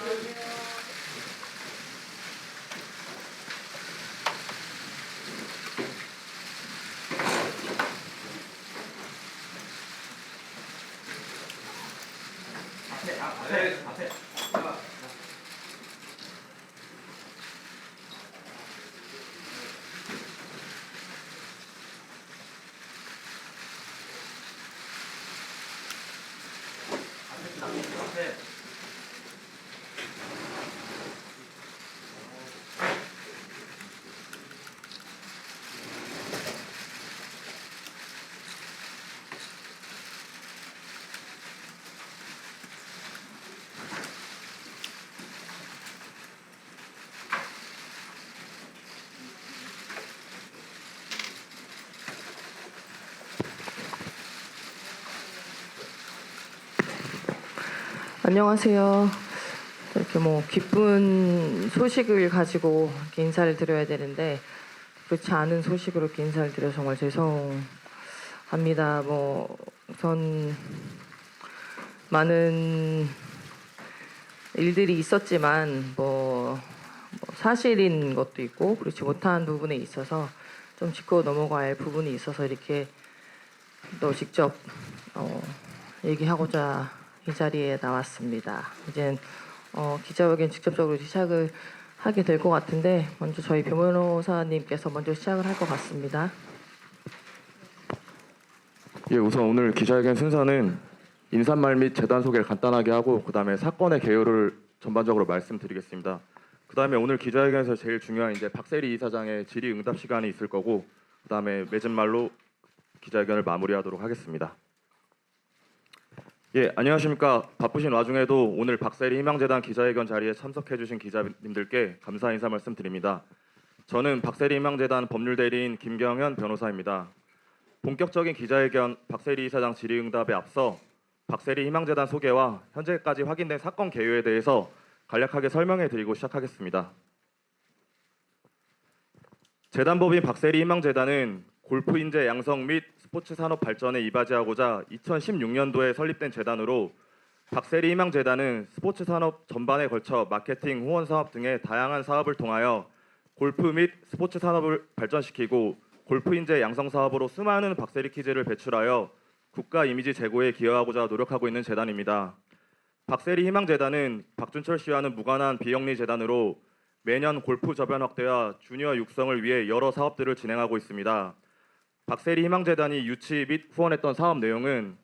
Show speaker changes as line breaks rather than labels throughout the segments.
앞에.
안녕하세요. 이렇게 기쁜 소식을 가지고 이렇게 인사를 드려야 되는데 그렇지 않은 소식으로 이렇게 인사를 드려 정말 죄송합니다. 우선 많은 일들이 있었지만 사실인 것도 있고 그렇지 못한 부분에 있어서 좀 짚고 넘어가야 할 부분이 있어서 이렇게 또 직접 얘기하고자 이 자리에 나왔습니다. 이제 기자회견 직접적으로 시작을 하게 될 것 같은데 먼저 저희 변호사님께서 먼저 시작을 할 것 같습니다.
예, 우선 오늘 기자회견 순서는 인사말 및 재단 소개를 간단하게 하고 그다음에 사건의 개요를 전반적으로 말씀드리겠습니다. 그다음에 오늘 기자회견에서 제일 중요한 이제 박세리 이사장의 질의응답 시간이 있을 거고 그다음에 맺은 말로 기자회견을 마무리하도록 하겠습니다. 예, 안녕하십니까. 바쁘신 와중에도 오늘 박세리 희망재단 기자회견 자리에 참석해주신 기자님들께 감사 인사 말씀드립니다. 저는 박세리 희망재단 법률대리인 김경현 변호사입니다. 본격적인 기자회견 박세리 이사장 질의응답에 앞서 박세리 희망재단 소개와 현재까지 확인된 사건 개요에 대해서 간략하게 설명해드리고 시작하겠습니다. 재단법인 박세리 희망재단은 골프 인재 양성 및 스포츠 산업 발전에 이바지하고자 2016년도에 설립된 재단으로 박세리 희망재단은 스포츠 산업 전반에 걸쳐 마케팅, 후원 사업 등의 다양한 사업을 통하여 골프 및 스포츠 산업을 발전시키고 골프 인재 양성 사업으로 수많은 박세리 키즈를 배출하여 국가 이미지 제고에 기여하고자 노력하고 있는 재단입니다. 박세리 희망재단은 박준철 씨와는 무관한 비영리 재단으로 매년 골프 저변 확대와 주니어 육성을 위해 여러 사업들을 진행하고 있습니다. 박세리 희망재단이 유치 및 후원했던 사업 내용은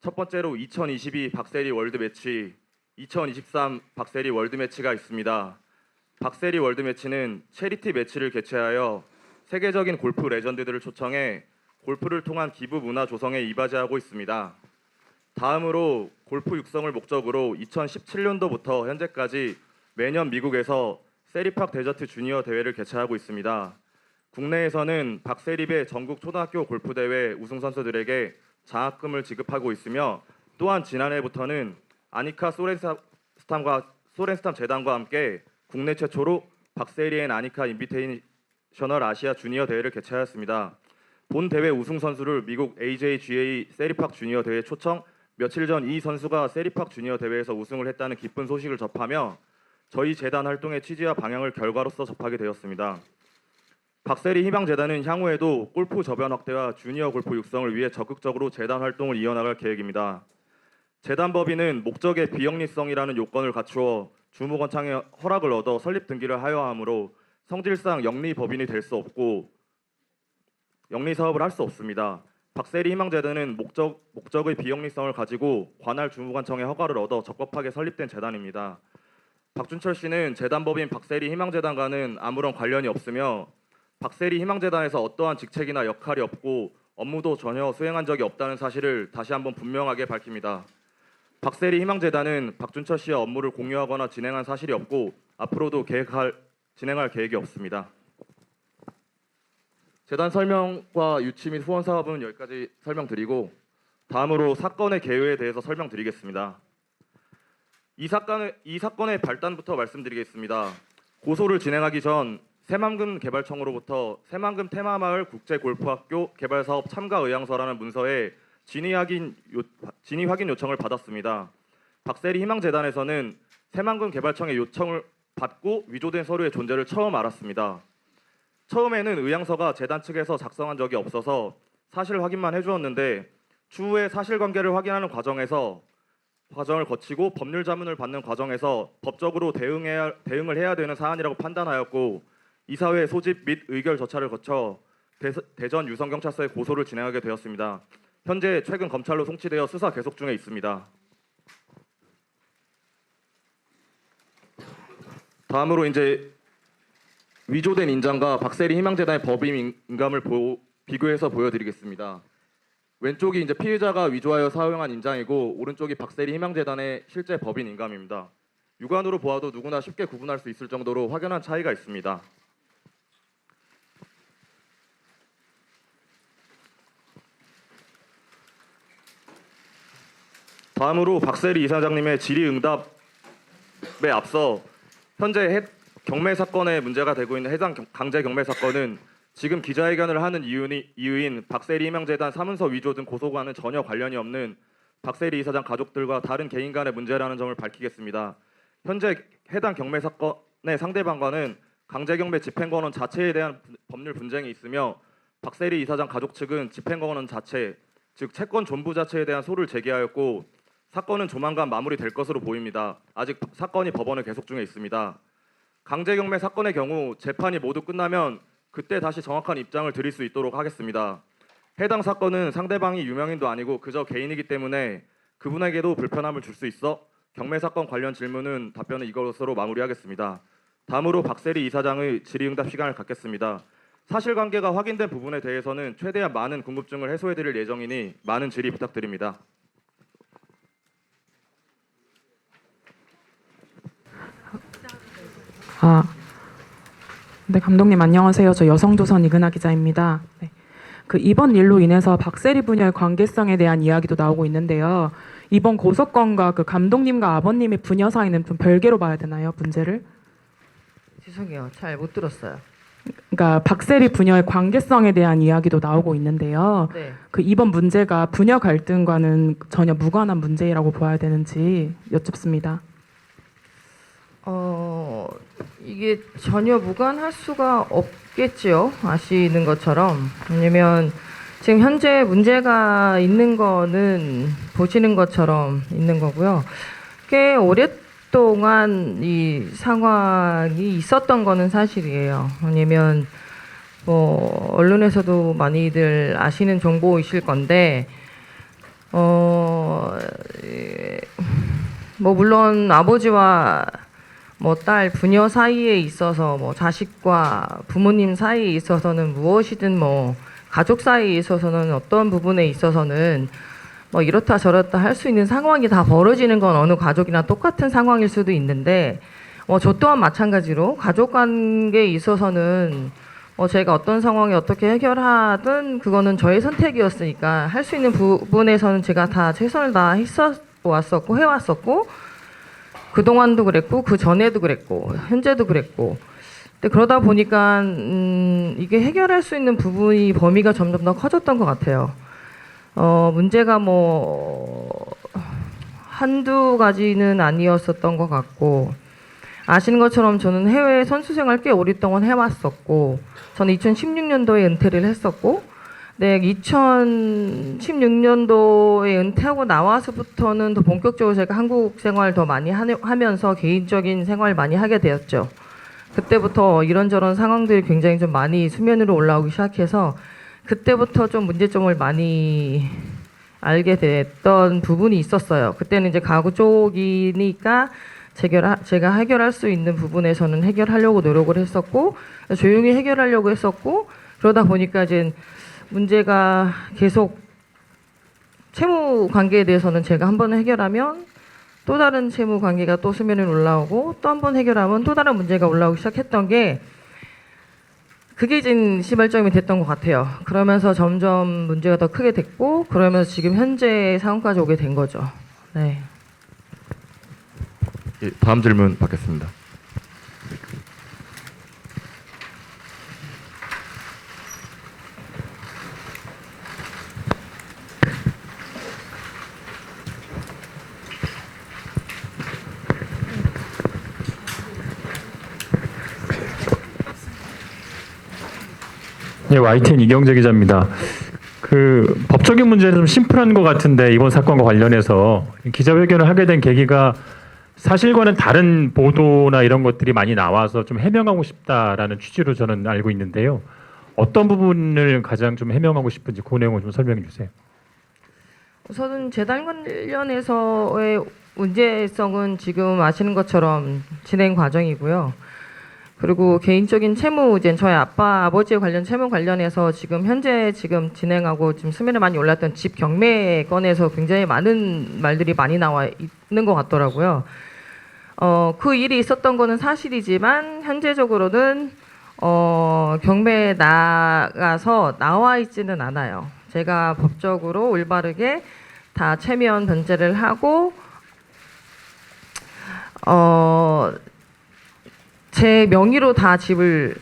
첫 번째로 2022 박세리 월드 매치, 2023 박세리 월드 매치가 있습니다. 박세리 월드 매치는 체리티 매치를 개최하여 세계적인 골프 레전드들을 초청해 골프를 통한 기부 문화 조성에 이바지하고 있습니다. 다음으로 골프 육성을 목적으로 2017년도부터 현재까지 매년 미국에서 세리팍 데저트 주니어 대회를 개최하고 있습니다. 국내에서는 박세리배 전국 초등학교 골프 대회 우승 선수들에게 장학금을 지급하고 있으며 또한 지난해부터는 아니카 소렌스탐 재단과 함께 국내 최초로 박세리 앤 아니카 인비테이셔널 아시아 주니어 대회를 개최하였습니다. 본 대회 우승 선수를 미국 AJGA 세리팍 주니어 대회 초청, 며칠 전 이 선수가 세리팍 주니어 대회에서 우승을 했다는 기쁜 소식을 접하며 저희 재단 활동의 취지와 방향을 결과로서 접하게 되었습니다. 박세리 희망재단은 향후에도 골프 저변 확대와 주니어 골프 육성을 위해 적극적으로 재단 활동을 이어나갈 계획입니다. 재단법인은 목적의 비영리성이라는 요건을 갖추어 주무관청의 허락을 얻어 설립 등기를 하여야 하므로 성질상 영리법인이 될 수 없고 영리사업을 할 수 없습니다. 박세리 희망재단은 목적의 비영리성을 가지고 관할 주무관청의 허가를 얻어 적법하게 설립된 재단입니다. 박준철 씨는 재단법인 박세리 희망재단과는 아무런 관련이 없으며 박세리 희망재단에서 어떠한 직책이나 역할이 없고 업무도 전혀 수행한 적이 없다는 사실을 다시 한번 분명하게 밝힙니다. 박세리 희망재단은 박준철 씨와 업무를 공유하거나 진행한 사실이 없고 앞으로도 진행할 계획이 없습니다. 재단 설명과 유치 및 후원 사업은 여기까지 설명드리고 다음으로 사건의 개요에 대해서 설명드리겠습니다. 이 사건의 발단부터 말씀드리겠습니다. 고소를 진행하기 전 새만금 개발청으로부터 새만금 테마마을 국제골프학교 개발사업 참가 의향서라는 문서에 진위 확인 요청을 받았습니다. 박세리 희망재단에서는 새만금 개발청의 요청을 받고 위조된 서류의 존재를 처음 알았습니다. 처음에는 의향서가 재단 측에서 작성한 적이 없어서 사실 확인만 해주었는데 추후에 사실관계를 확인하는 과정을 거치고 법률 자문을 받는 과정에서 법적으로 대응을 해야 되는 사안이라고 판단하였고 이사회 소집 및 의결 절차를 거쳐 대전 유성경찰서에 고소를 진행하게 되었습니다. 현재 최근 검찰로 송치되어 수사 계속 중에 있습니다. 다음으로 이제 위조된 인장과 박세리 희망재단의 법인 인감을 비교해서 보여드리겠습니다. 왼쪽이 이제 피해자가 위조하여 사용한 인장이고 오른쪽이 박세리 희망재단의 실제 법인 인감입니다. 육안으로 보아도 누구나 쉽게 구분할 수 있을 정도로 확연한 차이가 있습니다. 다음으로 박세리 이사장님의 질의응답에 앞서 현재 경매 사건에 문제가 되고 있는 해당 강제 경매 사건은 지금 기자회견을 하는 이유인 박세리 희망재단 사문서 위조 등 고소과는 전혀 관련이 없는 박세리 이사장 가족들과 다른 개인 간의 문제라는 점을 밝히겠습니다. 현재 해당 경매 사건의 상대방과는 강제 경매 집행권원 자체에 대한 법률 분쟁이 있으며 박세리 이사장 가족 측은 집행권원 자체, 즉 채권 존부 자체에 대한 소를 제기하였고 사건은 조만간 마무리될 것으로 보입니다. 아직 사건이 법원에 계속 중에 있습니다. 강제 경매 사건의 경우 재판이 모두 끝나면 그때 다시 정확한 입장을 드릴 수 있도록 하겠습니다. 해당 사건은 상대방이 유명인도 아니고 그저 개인이기 때문에 그분에게도 불편함을 줄 수 있어 경매 사건 관련 질문은 답변은 이것으로 마무리하겠습니다. 다음으로 박세리 이사장의 질의응답 시간을 갖겠습니다. 사실관계가 확인된 부분에 대해서는 최대한 많은 궁금증을 해소해드릴 예정이니 많은 질의 부탁드립니다.
네, 감독님 안녕하세요. 저 여성조선 이근아 기자입니다. 네. 이번 일로 인해서 박세리 부녀의 관계성에 대한 이야기도 나오고 있는데요. 이번 고소건과 감독님과 아버님의 부녀 사이는 좀 별개로 봐야 되나요, 문제를?
죄송해요. 잘 못 들었어요.
그러니까 박세리 부녀의 관계성에 대한 이야기도 나오고 있는데요.
네.
이번 문제가 부녀 갈등과는 전혀 무관한 문제라고 봐야 되는지 여쭙습니다.
이게 전혀 무관할 수가 없겠지요. 아시는 것처럼. 왜냐면 지금 현재 문제가 있는 거는 보시는 것처럼 있는 거고요. 꽤 오랫동안 이 상황이 있었던 거는 사실이에요. 왜냐면 언론에서도 많이들 아시는 정보이실 건데 물론 아버지와 딸 부녀 사이에 있어서 자식과 부모님 사이에 있어서는 무엇이든 가족 사이에 있어서는 어떤 부분에 있어서는 이렇다 저렇다 할 수 있는 상황이 다 벌어지는 건 어느 가족이나 똑같은 상황일 수도 있는데 저 또한 마찬가지로 가족 관계에 있어서는 제가 어떤 상황에 어떻게 해결하든 그거는 저의 선택이었으니까 할 수 있는 부분에서는 제가 다 최선을 다했어 왔었고 해왔었고 그동안도 그랬고 그 전에도 그랬고 현재도 그랬고 근데 그러다 보니까 이게 해결할 수 있는 부분이 범위가 점점 더 커졌던 것 같아요. 문제가 한두 가지는 아니었었던 것 같고 아시는 것처럼 저는 해외 선수 생활 꽤 오랫동안 해왔었고 저는 2016년도에 은퇴를 했었고 네, 2016년도에 은퇴하고 나와서부터는 더 본격적으로 제가 한국 생활 더 많이 하면서 개인적인 생활 많이 하게 되었죠. 그때부터 이런저런 상황들이 굉장히 좀 많이 수면으로 올라오기 시작해서 그때부터 좀 문제점을 많이 알게 됐던 부분이 있었어요. 그때는 이제 가구 쪽이니까 제가 해결할 수 있는 부분에서는 해결하려고 노력을 했었고 조용히 해결하려고 했었고 그러다 보니까 이제 문제가 계속 채무 관계에 대해서는 제가 한 번 해결하면 또 다른 채무 관계가 또 수면에 올라오고 또 한 번 해결하면 또 다른 문제가 올라오기 시작했던 게 그게 이제 시발점이 됐던 것 같아요. 그러면서 점점 문제가 더 크게 됐고 그러면서 지금 현재 상황까지 오게 된 거죠. 네.
예, 다음 질문 받겠습니다.
예, YTN 이경재 기자입니다. 그 법적인 문제는 좀 심플한 것 같은데 이번 사건과 관련해서 기자회견을 하게 된 계기가 사실과는 다른 보도나 이런 것들이 많이 나와서 좀 해명하고 싶다라는 취지로 저는 알고 있는데요. 어떤 부분을 가장 좀 해명하고 싶은지 그 내용을 좀 설명해 주세요.
우선은 재단 관련해서의 문제성은 지금 아시는 것처럼 진행 과정이고요. 그리고 개인적인 채무, 이제 저희 아버지에 관련 채무 관련해서 현재 진행하고 지금 수면에 많이 올랐던 집 경매 건에서 굉장히 많은 말들이 많이 나와 있는 것 같더라고요. 그 일이 있었던 거는 사실이지만 현재적으로는 경매에 나가서 나와 있지는 않아요. 제가 법적으로 올바르게 다 체면 변제를 하고 제 명의로 다 집을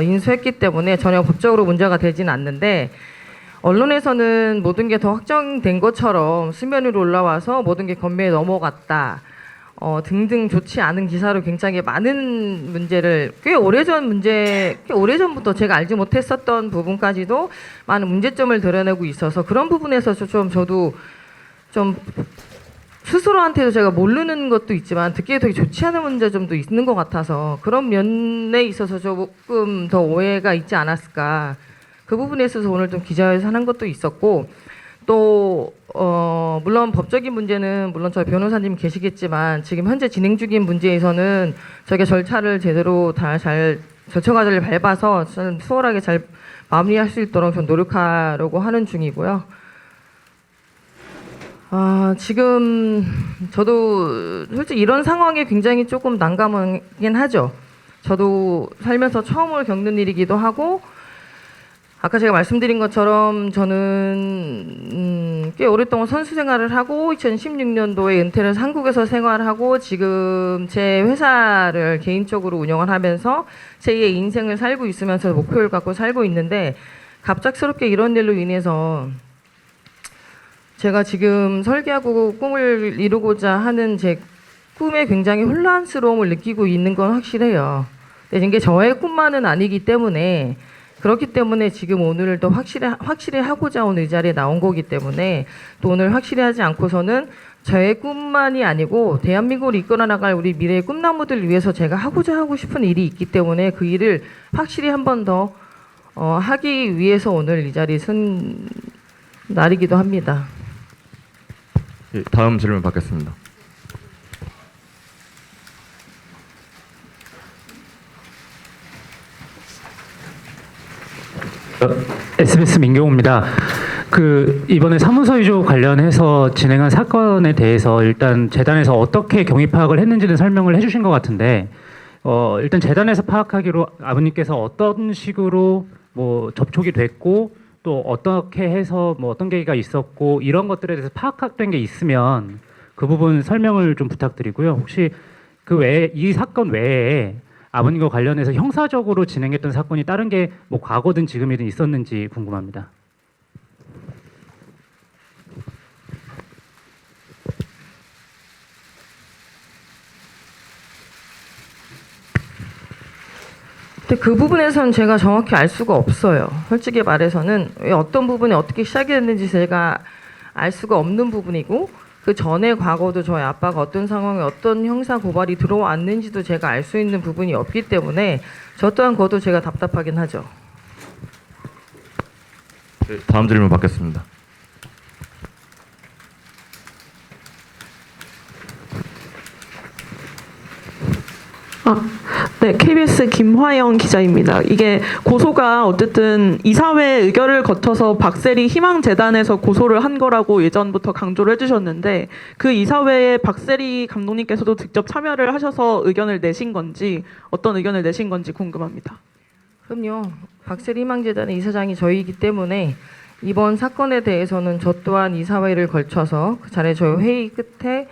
인수했기 때문에 전혀 법적으로 문제가 되진 않는데, 언론에서는 모든 게 더 확정된 것처럼 수면 위로 올라와서 모든 게 검매에 넘어갔다 등등 좋지 않은 기사로 굉장히 많은 문제를 꽤 오래전부터 제가 알지 못했었던 부분까지도 많은 문제점을 드러내고 있어서, 그런 부분에서 저도 좀 스스로한테도 제가 모르는 것도 있지만 듣기에 되게 좋지 않은 문제점도 있는 것 같아서, 그런 면에 있어서 조금 더 오해가 있지 않았을까, 그 부분에 있어서 오늘 좀 기자회견을 하는 것도 있었고, 또 물론 법적인 문제는 물론 저희 변호사님 계시겠지만 지금 현재 진행 중인 문제에서는 저희가 절차를 제대로 다 잘 절차과정을 밟아서 저는 수월하게 잘 마무리할 수 있도록 좀 노력하려고 하는 중이고요. 지금 저도 솔직히 이런 상황에 굉장히 조금 난감하긴 하죠. 저도 살면서 처음으로 겪는 일이기도 하고, 아까 제가 말씀드린 것처럼 저는 꽤 오랫동안 선수 생활을 하고 2016년도에 은퇴를 해서 한국에서 생활하고 지금 제 회사를 개인적으로 운영을 하면서 제2의 인생을 살고 있으면서 목표를 갖고 살고 있는데, 갑작스럽게 이런 일로 인해서 제가 지금 설계하고 꿈을 이루고자 하는 제 꿈에 굉장히 혼란스러움을 느끼고 있는 건 확실해요. 근데 이게 저의 꿈만은 아니기 때문에, 그렇기 때문에 지금 오늘을 더 확실히 하고자 오늘 이 자리에 나온 거기 때문에, 또 오늘 확실히 하지 않고서는 저의 꿈만이 아니고 대한민국을 이끌어 나갈 우리 미래의 꿈나무들 위해서 제가 하고 싶은 일이 있기 때문에 그 일을 확실히 한 번 더 하기 위해서 오늘 이 자리에 선 날이기도 합니다.
예, 다음 질문 받겠습니다.
SBS 민경호입니다. 이번에 사무소 위조 관련해서 진행한 사건에 대해서 일단 재단에서 어떻게 경위 파악을 했는지는 설명을 해주신 것 같은데, 일단 재단에서 파악하기로 아버님께서 어떤 식으로 뭐 접촉이 됐고 또 어떻게 해서 뭐 어떤 계기가 있었고 이런 것들에 대해서 파악된 게 있으면 그 부분 설명을 좀 부탁드리고요. 혹시 그 외에 이 사건 외에 아버님과 관련해서 형사적으로 진행했던 사건이 다른 게 뭐 과거든 지금이든 있었는지 궁금합니다.
근데 그 부분에서는 제가 정확히 알 수가 없어요. 솔직히 말해서는 왜 어떤 부분이 어떻게 시작이 됐는지 제가 알 수가 없는 부분이고, 그 전에 과거도 저희 아빠가 어떤 상황에 어떤 형사 고발이 들어왔는지도 제가 알 수 있는 부분이 없기 때문에 저 또한 그것도 제가 답답하긴 하죠.
네, 다음 질문 받겠습니다.
네, KBS 김화영 기자입니다. 이게 고소가 어쨌든 이사회 의결을 거쳐서 박세리 희망재단에서 고소를 한 거라고 예전부터 강조를 해주셨는데, 그 이사회에 박세리 감독님께서도 직접 참여를 하셔서 의견을 내신 건지, 어떤 의견을 내신 건지 궁금합니다.
그럼요. 박세리 희망재단의 이사장이 저희이기 때문에 이번 사건에 대해서는 저 또한 이사회를 걸쳐서 그 자리에 저희 회의 끝에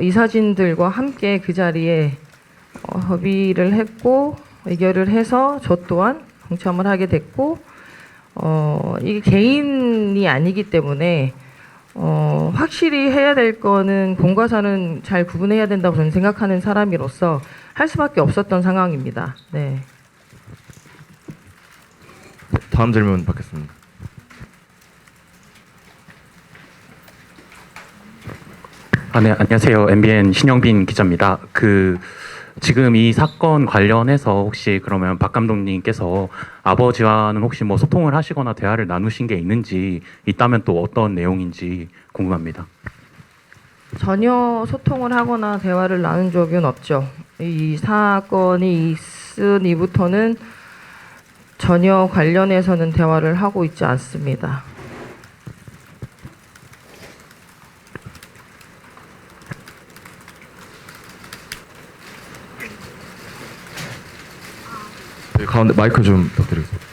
이사진들과 함께 그 자리에 협의를 했고 의결을 해서 저 또한 동참을 하게 됐고, 이게 개인이 아니기 때문에 확실히 해야 될 거는 공과 사는 잘 구분해야 된다고 저는 생각하는 사람으로서 할 수밖에 없었던 상황입니다. 네.
다음 질문 받겠습니다.
네, 안녕하세요. MBN 신영빈 기자입니다. 지금 이 사건 관련해서 혹시 그러면 박 감독님께서 아버지와는 혹시 뭐 소통을 하시거나 대화를 나누신 게 있는지, 있다면 또 어떤 내용인지 궁금합니다.
전혀 소통을 하거나 대화를 나눈 적은 없죠. 이 사건이 있은 이후부터는 전혀 관련해서는 대화를 하고 있지 않습니다.
네, 가운데 마이크 좀 부탁드리겠습니다.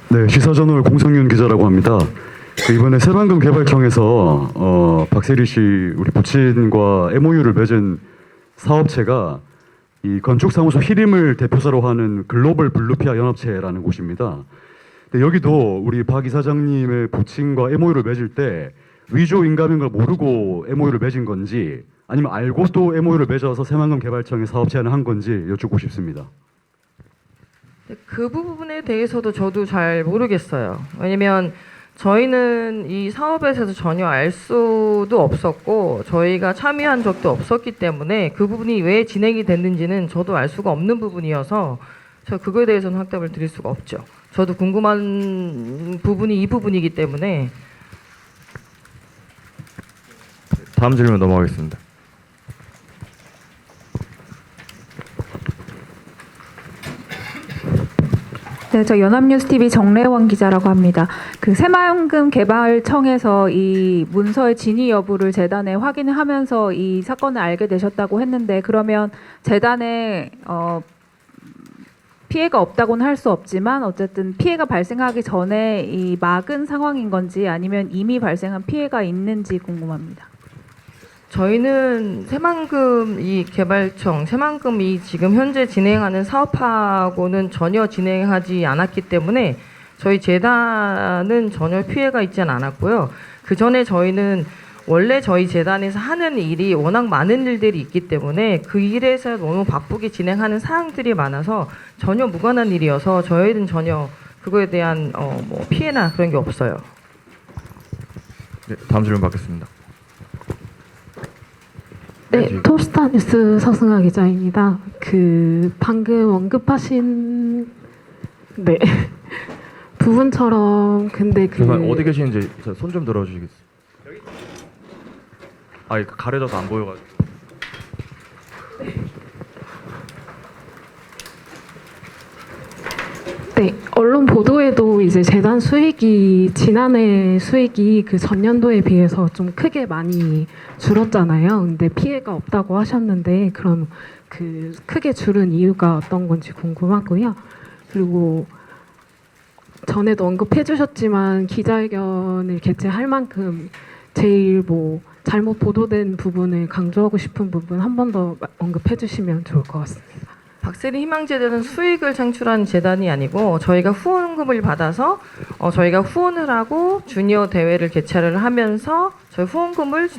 네, 시사저널 공성윤 기자라고 합니다. 이번에 새만금 개발청에서 박세리 씨 우리 부친과 MOU를 맺은 사업체가 이 건축사무소 히림을 대표사로 하는 글로벌 블루피아 연합체라는 곳입니다. 근데 여기도 우리 박 이사장님의 부친과 MOU를 맺을 때 위조 인감인 걸 모르고 MOU를 맺은 건지, 아니면 알고 또 MOU를 맺어서 새만금 개발청에 사업 제안을 한 건지 여쭙고 싶습니다.
그 부분에 대해서도 저도 잘 모르겠어요. 왜냐면 저희는 이 사업에 대해서 전혀 알 수도 없었고 저희가 참여한 적도 없었기 때문에 그 부분이 왜 진행이 됐는지는 저도 알 수가 없는 부분이어서 저 그거에 대해서는 확답을 드릴 수가 없죠. 저도 궁금한 부분이 이 부분이기 때문에.
다음 질문 넘어가겠습니다.
네, 저 연합뉴스TV 정래원 기자라고 합니다. 새만금 개발청에서 이 문서의 진위 여부를 재단에 확인을 하면서 이 사건을 알게 되셨다고 했는데, 그러면 재단에 피해가 없다고는 할 수 없지만 어쨌든 피해가 발생하기 전에 이 막은 상황인 건지 아니면 이미 발생한 피해가 있는지 궁금합니다.
저희는 새만금 이 개발청, 새만금이 지금 현재 진행하는 사업하고는 전혀 진행하지 않았기 때문에 저희 재단은 전혀 피해가 있지는 않았고요. 그 전에 저희는 원래 저희 재단에서 하는 일이 워낙 많은 일들이 있기 때문에 그 일에서 너무 바쁘게 진행하는 사항들이 많아서 전혀 무관한 일이어서 저희는 전혀 그거에 대한 뭐 피해나 그런 게 없어요.
네, 다음 질문 받겠습니다.
네, 톱스타 뉴스 서승아 기자입니다. 방금 언급하신 부분처럼 근데
잠깐 어디 계시는지 손 좀 들어주시겠어요? 가려져서 안 보여가지고.
네, 언론 보도에도 이제 재단 수익이 지난해 수익이 전년도에 비해서 좀 크게 많이 줄었잖아요. 근데 피해가 없다고 하셨는데 그럼 크게 줄은 이유가 어떤 건지 궁금하고요. 그리고 전에도 언급해 주셨지만 기자회견을 개최할 만큼 제일 잘못 보도된 부분을 강조하고 싶은 부분 한 번 더 언급해 주시면 좋을 것 같습니다.
박세리 희망재단은 수익을 창출한 재단이 아니고 저희가 후원금을 받아서 저희가 후원을 하고 주니어 대회를 개최를 하면서 저희 후원금을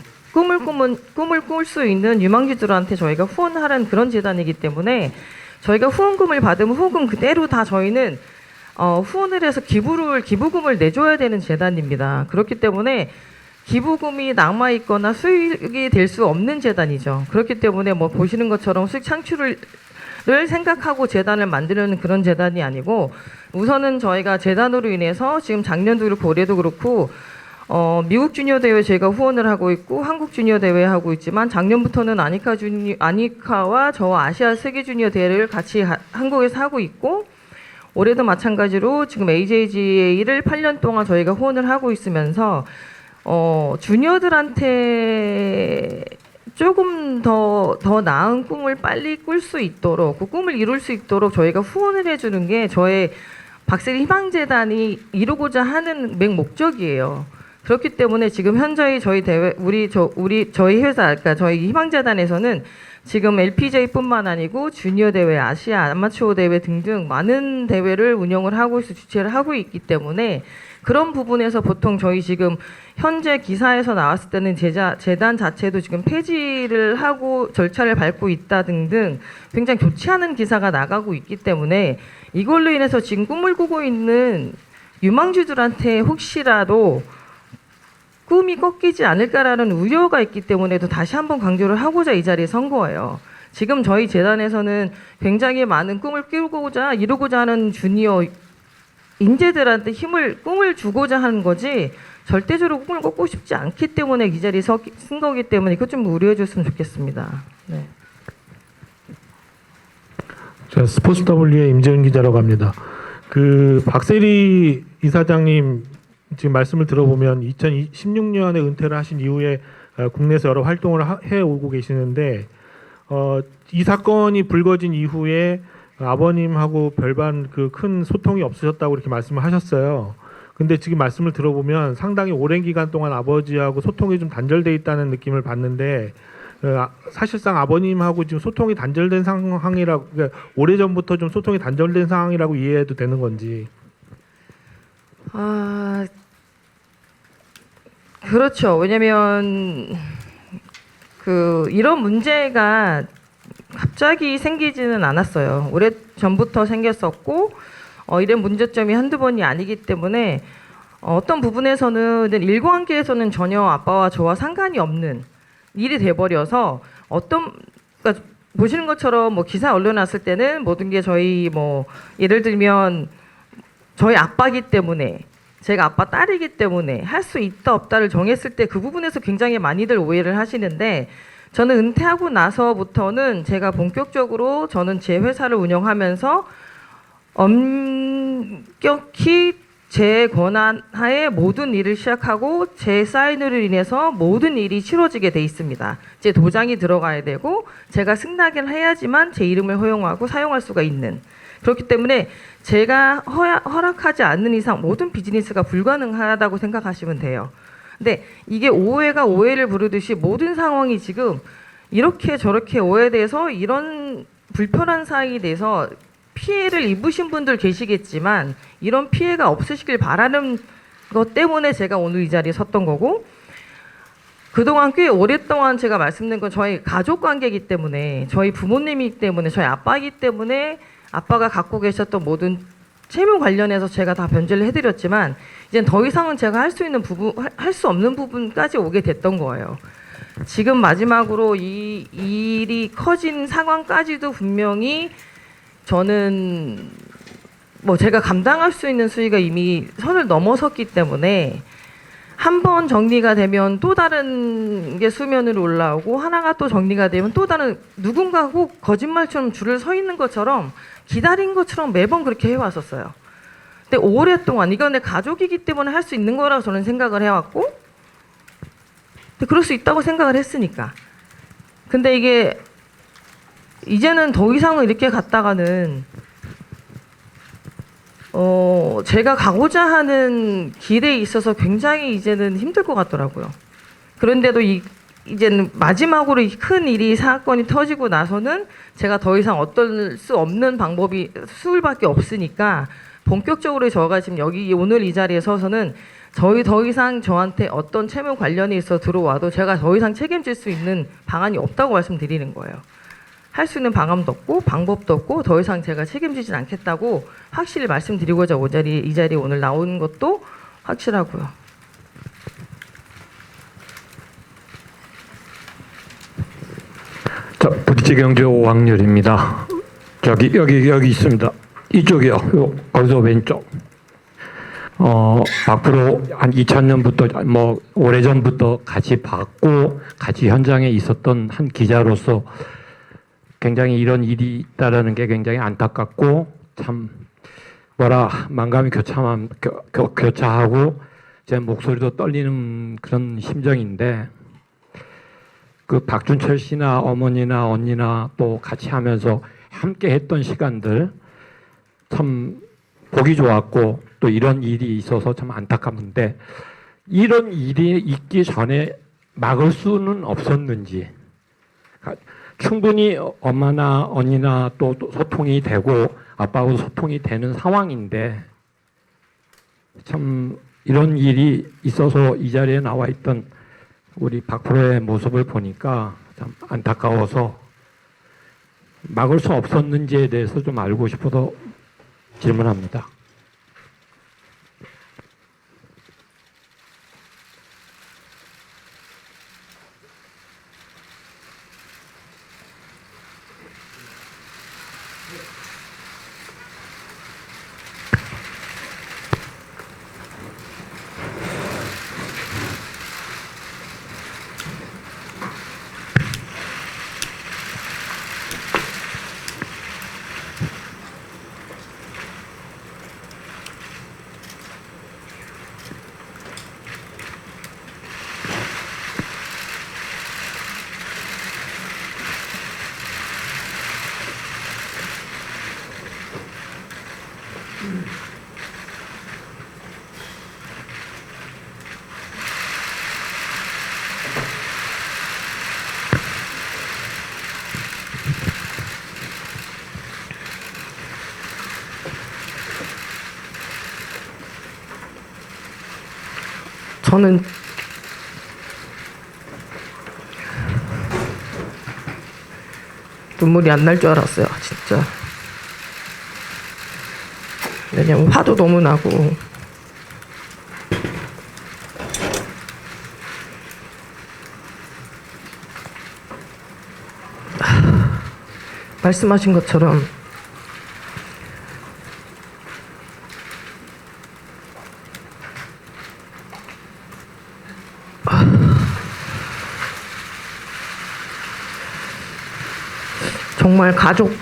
꿈을 꿀 수 있는 유망주들한테 저희가 후원하는 그런 재단이기 때문에 저희가 후원금을 받으면 후원금 그대로 다 저희는 후원을 해서 기부금을 내줘야 되는 재단입니다. 그렇기 때문에 기부금이 남아 있거나 수익이 될 수 없는 재단이죠. 그렇기 때문에 보시는 것처럼 수익 창출을 생각하고 재단을 만들려는 그런 재단이 아니고, 우선은 저희가 재단으로 인해서 지금 작년도 그렇고 올해도 그렇고 미국 주니어 대회 저희가 후원을 하고 있고 한국 주니어 대회 하고 있지만 작년부터는 아니카와 저와 아시아 세계 주니어 대회를 같이 한국에서 하고 있고, 올해도 마찬가지로 지금 AJGA를 8년 동안 저희가 후원을 하고 있으면서 주니어들한테 조금 더 나은 꿈을 빨리 꿀 수 있도록, 그 꿈을 이룰 수 있도록 저희가 후원을 해주는 게 저의 박세리 희망재단이 이루고자 하는 맥 목적이에요. 그렇기 때문에 지금 현저히 저희 대회, 저희 회사, 그러니까 저희 희망재단에서는 지금 LPGA뿐만 아니고 주니어 대회, 아시아 아마추어 대회 등등 많은 대회를 운영을 하고 있어 주최를 하고 있기 때문에 그런 부분에서 보통 저희 지금 현재 기사에서 나왔을 때는 재단 자체도 지금 폐지를 하고 절차를 밟고 있다 등등 굉장히 좋지 않은 기사가 나가고 있기 때문에 이걸로 인해서 지금 꿈을 꾸고 있는 유망주들한테 혹시라도 꿈이 꺾이지 않을까라는 우려가 있기 때문에도 다시 한번 강조를 하고자 이 자리에 선 거예요. 지금 저희 재단에서는 굉장히 많은 꿈을 이루고자 하는 주니어 인재들한테 꿈을 주고자 하는 거지 절대적으로 꿈을 꺾고 싶지 않기 때문에 이 자리에 쓴 거기 때문에 이것 좀 우려해 줬으면 좋겠습니다. 네.
자, 스포츠 W의 임재훈 기자라고 합니다. 그 박세리 이사장님 지금 말씀을 들어보면 2016년에 은퇴를 하신 이후에 국내에서 여러 활동을 해오고 계시는데 이 사건이 불거진 이후에 아버님하고 별반 그 큰 소통이 없으셨다고 이렇게 말씀을 하셨어요. 근데 지금 말씀을 들어보면 상당히 오랜 기간 동안 아버지하고 소통이 좀 단절돼 있다는 느낌을 받는데 사실상 아버님하고 지금 소통이 단절된 상황이라고 그러니까 오래전부터 좀 소통이 단절된 상황이라고 이해해도 되는 건지.
그렇죠. 왜냐면 이런 문제가 갑자기 생기지는 않았어요. 오래 전부터 생겼었고 이런 문제점이 한두 번이 아니기 때문에 어떤 부분에서는 일관계에서는 전혀 아빠와 저와 상관이 없는 일이 돼버려서 그러니까 보시는 것처럼 뭐 기사 언론 났을 때는 모든 게 저희 뭐 예를 들면 저희 아빠기 때문에 제가 아빠 딸이기 때문에 할 수 있다 없다를 정했을 때 그 부분에서 굉장히 많이들 오해를 하시는데 저는 은퇴하고 나서부터는 제가 본격적으로 저는 제 회사를 운영하면서 엄격히 제 권한 하에 모든 일을 시작하고 제 사인으로 인해서 모든 일이 치러지게 돼 있습니다. 제 도장이 들어가야 되고 제가 승낙을 해야지만 제 이름을 허용하고 사용할 수가 있는 그렇기 때문에 제가 허락하지 않는 이상 모든 비즈니스가 불가능하다고 생각하시면 돼요. 근데 이게 오해가 오해를 부르듯이 모든 상황이 지금 이렇게 저렇게 오해돼서 이런 불편한 사항이 돼서 피해를 입으신 분들 계시겠지만 이런 피해가 없으시길 바라는 것 때문에 제가 오늘 이 자리에 섰던 거고 그동안 꽤 오랫동안 제가 말씀드린 건 저희 가족 관계이기 때문에 저희 부모님이기 때문에 저희 아빠이기 때문에 아빠가 갖고 계셨던 모든 채무 관련해서 제가 다 변제를 해드렸지만 이젠 더 이상은 제가 할 수 있는 부분, 할 수 없는 부분까지 오게 됐던 거예요. 지금 마지막으로 이 일이 커진 상황까지도 분명히 저는 뭐 제가 감당할 수 있는 수위가 이미 선을 넘어섰기 때문에 한 번 정리가 되면 또 다른 게 수면으로 올라오고 하나가 또 정리가 되면 또 다른 누군가 꼭 거짓말처럼 줄을 서 있는 것처럼 기다린 것처럼 매번 그렇게 해왔었어요. 근데 오랫동안 이건 내 가족이기 때문에 할 수 있는 거라고 저는 생각을 해왔고 근데 그럴 수 있다고 생각을 했으니까 근데 이게 이제는 더 이상은 이렇게 갔다가는 제가 가고자 하는 길에 있어서 굉장히 이제는 힘들 것 같더라고요. 그런데도 이제는 마지막으로 이 큰 일이 사건이 터지고 나서는 제가 더 이상 어떨 수 없는 방법이 수밖에 없으니까 본격적으로 저가 지금 여기 오늘 이 자리에 서서는 더 이상 저한테 어떤 채무 관련이 있어 들어와도 제가 더 이상 책임질 수 있는 방안이 없다고 말씀드리는 거예요. 할 수 있는 방안도 없고 방법도 없고 더 이상 제가 책임지진 않겠다고 확실히 말씀드리고자 이 자리에 오늘 나온 것도 확실하고요.
자, 부지경제 오학렬입니다. 여기 있습니다. 이쪽이요. 거기서 왼쪽. 앞으로 한 2000년부터 뭐 오래전부터 같이 봤고 같이 현장에 있었던 한 기자로서 굉장히 이런 일이 있다라는 게 굉장히 안타깝고 참 만감이 교차하고 제 목소리도 떨리는 그런 심정인데 그 박준철 씨나 어머니나 언니나 또 같이 하면서 함께 했던 시간들 참 보기 좋았고 또 이런 일이 있어서 참 안타깝는데 이런 일이 있기 전에 막을 수는 없었는지 충분히 엄마나 언니나 또 소통이 되고 아빠하고 소통이 되는 상황인데 참 이런 일이 있어서 이 자리에 나와 있던 우리 박 프로의 모습을 보니까 참 안타까워서 막을 수 없었는지에 대해서 좀 알고 싶어서 질문합니다.
저는 눈물이 안 날 줄 알았어요, 진짜. 왜냐면 화도 너무 나고 말씀하신 것처럼 정말 가족이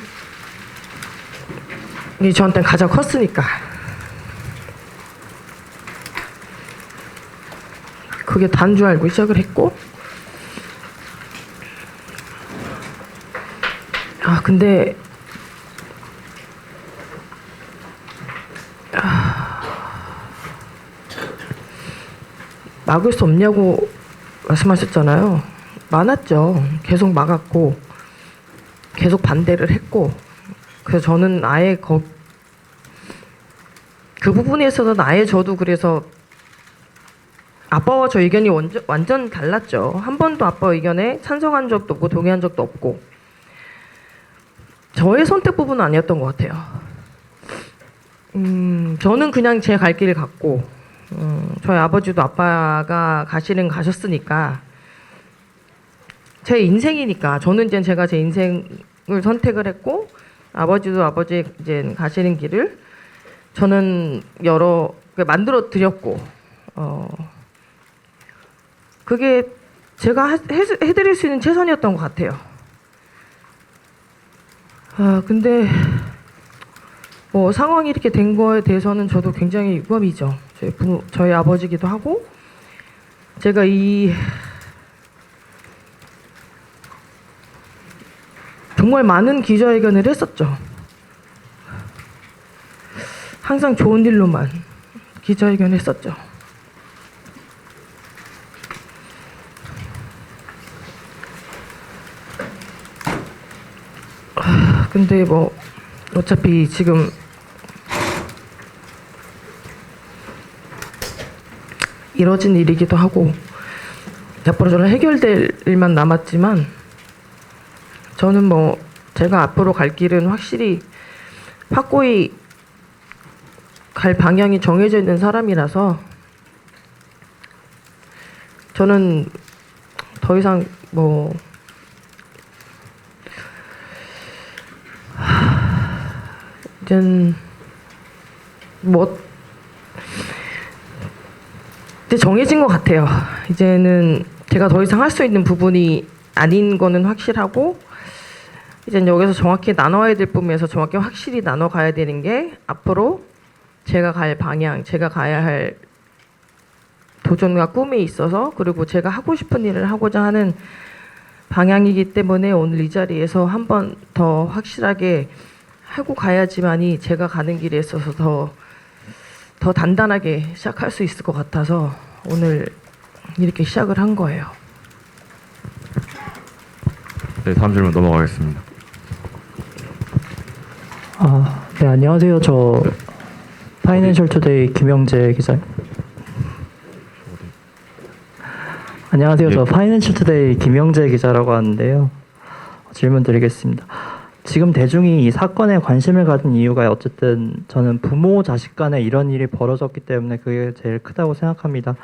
저한테는 가장 컸으니까 그게 다인 줄 알고 시작을 했고, 근데 막을 수 없냐고 말씀하셨잖아요. 많았죠. 계속 막았고 계속 반대를 했고, 그래서 저는 아예 그 부분에 있어서는 아예 저도 그래서 아빠와 저 의견이 완전 달랐죠. 한 번도 아빠 의견에 찬성한 적도 없고 동의한 적도 없고 저의 선택 부분은 아니었던 것 같아요. 저는 그냥 제 갈 길을 갔고 저희 아버지도 아빠가 가시는 가셨으니까 제 인생이니까 저는 이제 제가 제 인생을 선택을 했고 아버지도 아버지 이제 가시는 길을 저는 만들어 드렸고 그게 제가 해드릴 수 있는 최선이었던 것 같아요. 근데 뭐 상황이 이렇게 된 거에 대해서는 저도 굉장히 유감이죠. 저희 아버지기도 하고 제가 정말 많은 기자회견을 했었죠. 항상 좋은 일로만 기자회견을 했었죠. 근데 뭐 어차피 지금 이뤄진 일이기도 하고 앞으로 저는 해결될 일만 남았지만 저는 뭐 제가 앞으로 갈 길은 확실히 확고히 갈 방향이 정해져 있는 사람이라서 저는 더 이상 뭐 이젠 뭐 이제 정해진 것 같아요. 이제는 제가 더 이상 할 수 있는 부분이 아닌 거는 확실하고 이제 여기서 정확히 나눠야 될 부분에서 정확히 확실히 나눠 가야 되는 게 앞으로 제가 갈 방향, 제가 가야 할 도전과 꿈이 있어서 그리고 제가 하고 싶은 일을 하고자 하는 방향이기 때문에 오늘 이 자리에서 한 번 더 확실하게 하고 가야지만이 제가 가는 길에 있어서 더 단단하게 시작할 수 있을 것 같아서 오늘 이렇게 시작을 한 거예요.
네, 다음 질문 넘어가겠습니다.
네, 안녕하세요. 저 파이낸셜 투데이 김영재 기자. 안녕하세요. 저 파이낸셜 투데이 김영재 기자라고 하는데요. 질문 드리겠습니다. 지금 대중이 이 사건에 관심을 가진 이유가 어쨌든 저는 부모 자식 간에 이런 일이 벌어졌기 때문에 그게 제일 크다고 생각합니다.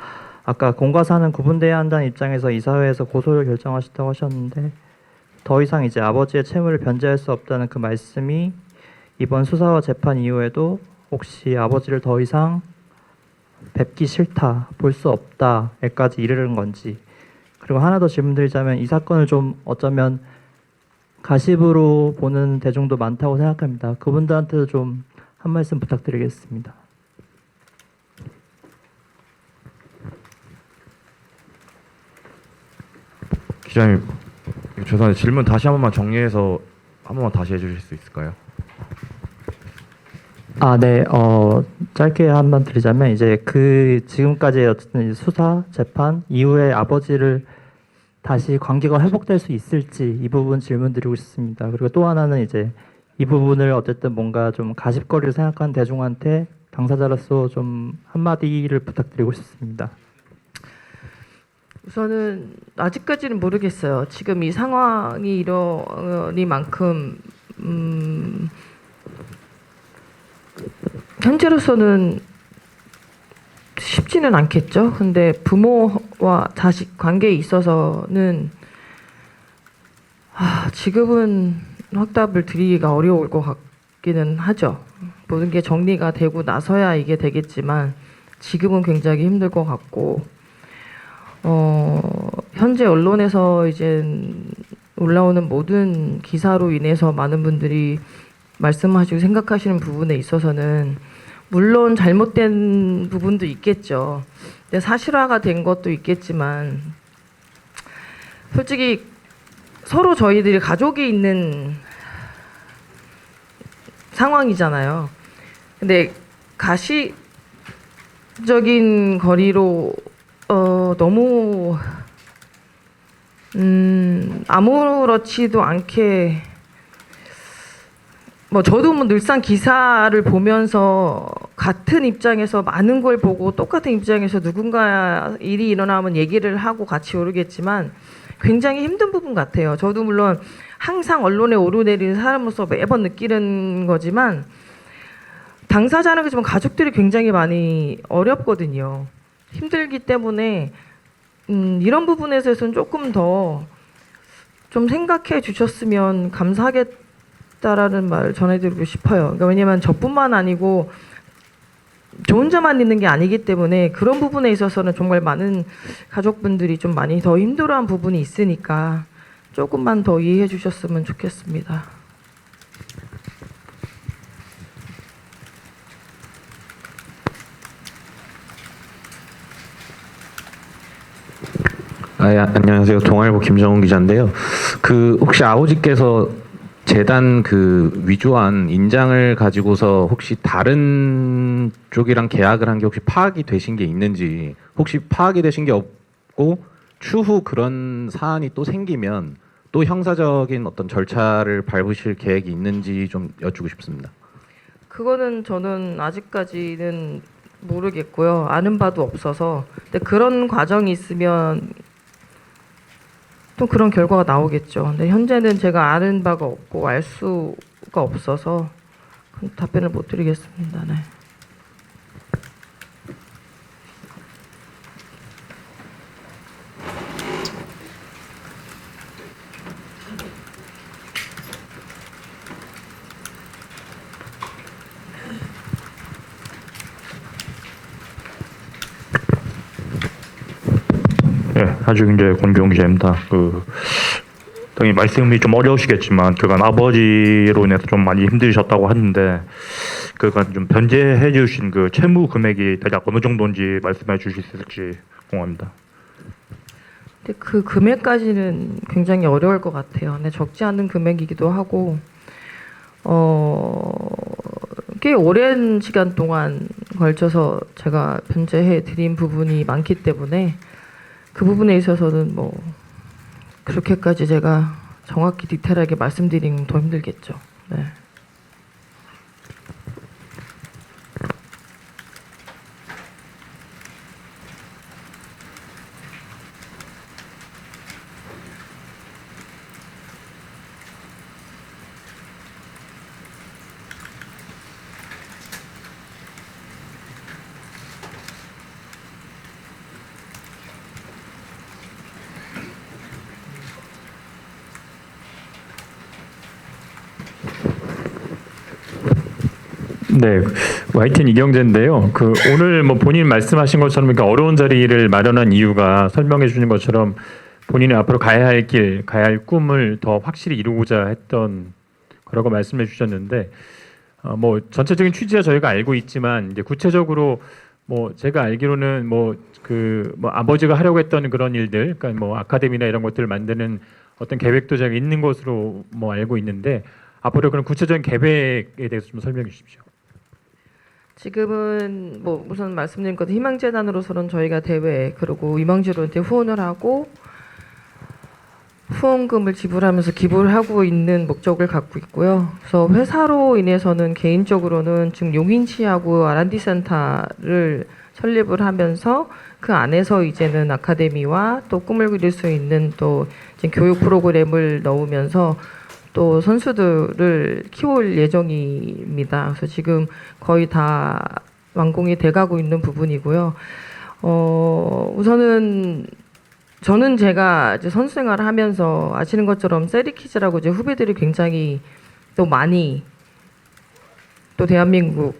아까 공과 사는 구분돼야 한다는 입장에서 이사회에서 고소를 결정하셨다고 하셨는데 더 이상 이제 아버지의 채무를 변제할 수 없다는 그 말씀이 이번 수사와 재판 이후에도 혹시 아버지를 더 이상 뵙기 싫다, 볼 수 없다에까지 이르는 건지, 그리고 하나 더 질문드리자면 이 사건을 좀 어쩌면 가십으로 보는 대중도 많다고 생각합니다. 그분들한테도 좀 한 말씀 부탁드리겠습니다.
기자님, 죄송한데 질문 다시 한 번만 정리해서 한 번만 다시 해주실 수 있을까요?
네, 짧게 한번 드리자면 이제 그 지금까지의 어쨌든 수사, 재판 이후에 아버지를 다시 관계가 회복될 수 있을지 이 부분 질문 드리고 싶습니다. 그리고 또 하나는 이제 이 부분을 어쨌든 뭔가 좀 가십거리를 생각하는 대중한테 당사자로서 좀 한마디를 부탁드리고 싶습니다.
우선은 아직까지는 모르겠어요. 지금 이 상황이 이러니만큼 현재로서는 쉽지는 않겠죠. 근데 부모와 자식 관계에 있어서는 지금은 확답을 드리기가 어려울 것 같기는 하죠. 모든 게 정리가 되고 나서야 이게 되겠지만 지금은 굉장히 힘들 것 같고 현재 언론에서 이제 올라오는 모든 기사로 인해서 많은 분들이 말씀하시고 생각하시는 부분에 있어서는 물론 잘못된 부분도 있겠죠. 근데 사실화가 된 것도 있겠지만 솔직히 서로 저희들이 가족이 있는 상황이잖아요. 근데 가시적인 거리로 너무 아무렇지도 않게 저도 늘상 기사를 보면서 같은 입장에서 많은 걸 보고 똑같은 입장에서 누군가 일이 일어나면 얘기를 하고 같이 오르겠지만 굉장히 힘든 부분 같아요. 저도 물론 항상 언론에 오르내리는 사람으로서 매번 느끼는 거지만 당사자는 그렇지만 가족들이 굉장히 많이 어렵거든요. 힘들기 때문에 이런 부분에서는 조금 더 좀 생각해 주셨으면 감사하겠다라는 말 전해드리고 싶어요. 그러니까 왜냐면 저뿐만 아니고 저 혼자만 있는 게 아니기 때문에 그런 부분에 있어서는 정말 많은 가족분들이 좀 많이 더 힘들어한 부분이 있으니까 조금만 더 이해해 주셨으면 좋겠습니다.
안녕하세요. 동아일보 김정훈 기자인데요. 혹시 아버지께서 재단 위조한 인장을 가지고서 혹시 다른 쪽이랑 계약을 한 게 혹시 파악이 되신 게 있는지, 혹시 파악이 되신 게 없고 추후 그런 사안이 또 생기면 또 형사적인 어떤 절차를 밟으실 계획이 있는지 좀 여쭈고 싶습니다.
그거는 저는 아직까지는 모르겠고요. 아는 바도 없어서. 근데 그런 과정이 있으면 또 그런 결과가 나오겠죠. 근데 현재는 제가 아는 바가 없고 알 수가 없어서 답변을 못 드리겠습니다. 네.
네, 아주 이제 권기용 기자입니다. 당연히 말씀이 좀 어려우시겠지만 그간 아버지로 인해서 좀 많이 힘드셨다고 하는데 그간 좀 변제해 주신 채무 금액이 대략 어느 정도인지 말씀해 주실 수 있을지 궁금합니다.
근데 그 금액까지는 굉장히 어려울 것 같아요. 근데 적지 않은 금액이기도 하고 꽤 오랜 시간 동안 걸쳐서 제가 변제해 드린 부분이 많기 때문에 그 부분에 있어서는 그렇게까지 제가 정확히 디테일하게 말씀드리긴 더 힘들겠죠. 네.
네, YTN 이경재인데요. 그 오늘 뭐 본인 말씀하신 것처럼 그러니까 어려운 자리를 마련한 이유가 설명해 주신 것처럼 본인이 앞으로 가야 할 길, 가야 할 꿈을 더 확실히 이루고자 했던 거라고 말씀해 주셨는데 뭐 전체적인 취지야 저희가 알고 있지만 이제 구체적으로 뭐 제가 알기로는 뭐 아버지가 하려고 했던 그런 일들, 그러니까 뭐 아카데미나 이런 것들을 만드는 어떤 계획도 제가 있는 것으로 뭐 알고 있는데 앞으로 그런 구체적인 계획에 대해서 좀 설명해 주십시오.
지금은 뭐 우선 말씀드린 것도 희망재단으로서는 저희가 대회 그리고 이망주로한테 후원을 하고 후원금을 지불하면서 기부를 하고 있는 목적을 갖고 있고요. 그래서 회사로 인해서는 개인적으로는 지금 용인시하고 R&D 센터를 설립을 하면서 그 안에서 이제는 아카데미와 또 꿈을 그릴 수 있는 또 이제 교육 프로그램을 넣으면서 또 선수들을 키울 예정입니다. 그래서 지금 거의 다 완공이 돼가고 있는 부분이고요. 우선은 저는 제가 이제 선수 생활을 하면서 아시는 것처럼 세리키즈라고 이제 후배들이 굉장히 또 많이 또 대한민국을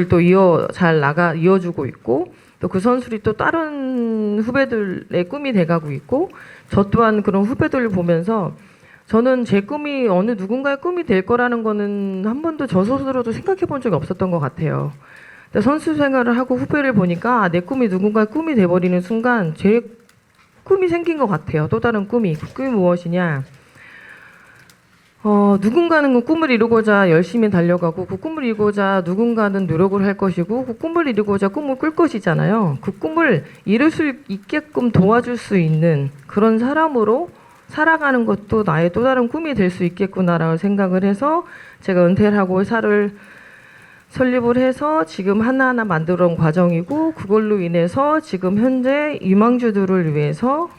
또 이어주고 있고 또 그 선수들이 또 다른 후배들의 꿈이 돼가고 있고 저 또한 그런 후배들을 보면서 저는 제 꿈이 어느 누군가의 꿈이 될 거라는 거는 한 번도 저 스스로도 생각해 본 적이 없었던 것 같아요. 근데 선수 생활을 하고 후배를 보니까 내 꿈이 누군가의 꿈이 돼버리는 순간 제 꿈이 생긴 것 같아요. 또 다른 꿈이. 그 꿈이 무엇이냐? 누군가는 그 꿈을 이루고자 열심히 달려가고 그 꿈을 이루고자 누군가는 노력을 할 것이고 그 꿈을 이루고자 꿈을 꿀 것이잖아요. 그 꿈을 이룰 수 있게끔 도와줄 수 있는 그런 사람으로 살아가는 것도 나의 또 다른 꿈이 될 수 있겠구나라고 생각을 해서 제가 은퇴를 하고 회사를 설립을 해서 지금 하나하나 만들어 온 과정이고 그걸로 인해서 지금 현재 유망주들을 위해서